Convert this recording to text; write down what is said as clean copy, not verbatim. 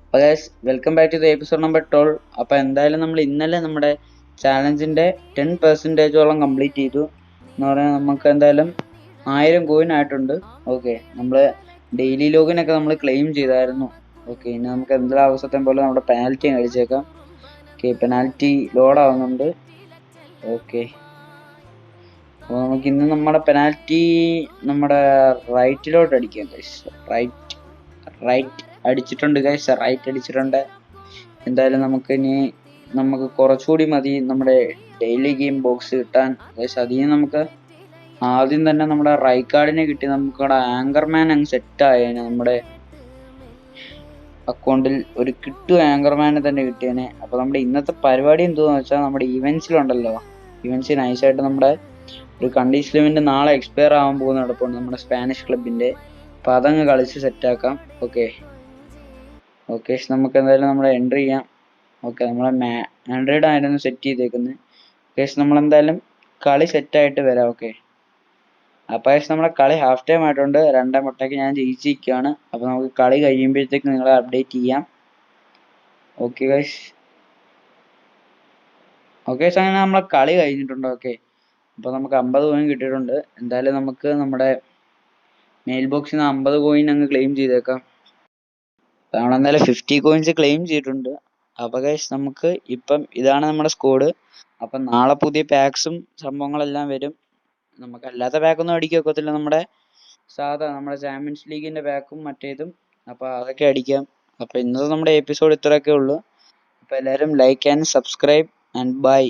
അപ്പോൾ guys welcome back to the episode number 12. അപ്പോൾ എന്തായാലും നമ്മൾ ഇന്നലെ നമ്മുടെ ചാലഞ്ചിൻ്റെ 10% കംപ്ലീറ്റ് ചെയ്തു എന്ന് പറഞ്ഞാൽ നമുക്ക് എന്തായാലും 1000 കോയിൻ ആയിട്ടുണ്ട്. ഓക്കെ, നമ്മൾ ഡെയിലി ലോഗിനൊക്കെ നമ്മൾ ക്ലെയിം ചെയ്തായിരുന്നു. ഓക്കെ, ഇനി നമുക്ക് എല്ലാ ദിവസത്തെയും പോലെ നമ്മുടെ പെനാൽറ്റി കഴിച്ചേക്കാം. ഓക്കെ, പെനാൽറ്റി ലോഡ് ആവുന്നുണ്ട്. ഓക്കെ, അപ്പോൾ നമുക്ക് ഇന്ന് നമ്മുടെ പെനാൽറ്റി നമ്മുടെ റൈറ്റിലോട്ട് അടിക്കാം ഗൈസ്. റൈറ്റ് അടിച്ചിട്ടുണ്ട് ഗൈസ്, റൈറ്റ് അടിച്ചിട്ടുണ്ട്. എന്തായാലും നമുക്ക് കുറച്ചുകൂടി മതി നമ്മുടെ ഡെയിലി ഗെയിം ബോക്സ് കിട്ടാൻ ഗൈസ്. അതിന് നമുക്ക് ആദ്യം തന്നെ നമ്മുടെ റൈക്കാർഡിനെ കിട്ടി നമുക്കവിടെ ആങ്കർമാൻ അങ്ങ് സെറ്റ് ആയേനെ. നമ്മുടെ അക്കൗണ്ടിൽ ഒരു ആങ്കർമാനെ തന്നെ കിട്ടിയേനെ. അപ്പോൾ നമ്മുടെ ഇന്നത്തെ പരിപാടി എന്തുവാന്ന് വെച്ചാൽ നമ്മുടെ ഇവൻസിലുണ്ടല്ലോ, ഇവൻസ് നൈസായിട്ട് നമ്മുടെ ഒരു കണ്ടീഷൻ ലിമിറ്റ് നാളെ എക്സ്പയർ ആവാൻ പോകുന്ന നടപ്പുണ്ട് നമ്മുടെ സ്പാനിഷ് ക്ലബിൻ്റെ. അപ്പോൾ അതങ്ങ് കളിച്ച് സെറ്റാക്കാം. ഓക്കെ, നമുക്ക് എന്തായാലും നമ്മുടെ എൻട്രി ചെയ്യാം. ഓക്കെ, നമ്മളെ ആൻഡ്രോയിഡ് ആയിരുന്നു സെറ്റ് ചെയ്തേക്കുന്നത്. കേസ് നമ്മളെന്തായാലും കളി സെറ്റായിട്ട് വരാം. ഓക്കെ, അപ്പോൾ കേസ് നമ്മുടെ കളി ഹാഫ് ടൈം ആയിട്ടുണ്ട്. 2 ഞാൻ ജയിച്ചിരിക്കുകയാണ്. അപ്പോൾ നമുക്ക് കളി കഴിയുമ്പോഴത്തേക്ക് നിങ്ങളെ അപ്ഡേറ്റ് ചെയ്യാം. ഓക്കെ ഗൈസ്, അങ്ങനെ നമ്മളെ കളി കഴിഞ്ഞിട്ടുണ്ട്. ഓക്കെ, അപ്പോൾ നമുക്ക് 50 കോയിൻ കിട്ടിയിട്ടുണ്ട്. എന്തായാലും നമുക്ക് നമ്മുടെ മെയിൽ ബോക്സിൽ നിന്ന് 50 കോയിൻ അങ്ങ് ക്ലെയിം ചെയ്തേക്കാം. നമ്മളെന്തായാലും 50 കോയിൻസ് ക്ലെയിം ചെയ്തിട്ടുണ്ട്. അപ്പോൾ ഗൈസ് നമുക്ക് ഇപ്പം ഇതാണ് നമ്മുടെ സ്കോഡ്. അപ്പം നാളെ പുതിയ പാക്സും സംഭവങ്ങളെല്ലാം വരും. നമുക്ക് അല്ലാത്ത പാക്കൊന്നും അടിക്കാൻ ഒക്കത്തില്ല, നമ്മുടെ നമ്മുടെ ചാമ്പ്യൻസ് ലീഗിൻ്റെ പാക്കും മറ്റേതും. അപ്പോൾ അതൊക്കെ അടിക്കാം. അപ്പോൾ ഇന്നത്തെ നമ്മുടെ എപ്പിസോഡ് ഇത്രയൊക്കെ ഉള്ളൂ. അപ്പോൾ എല്ലാവരും like and subscribe and by.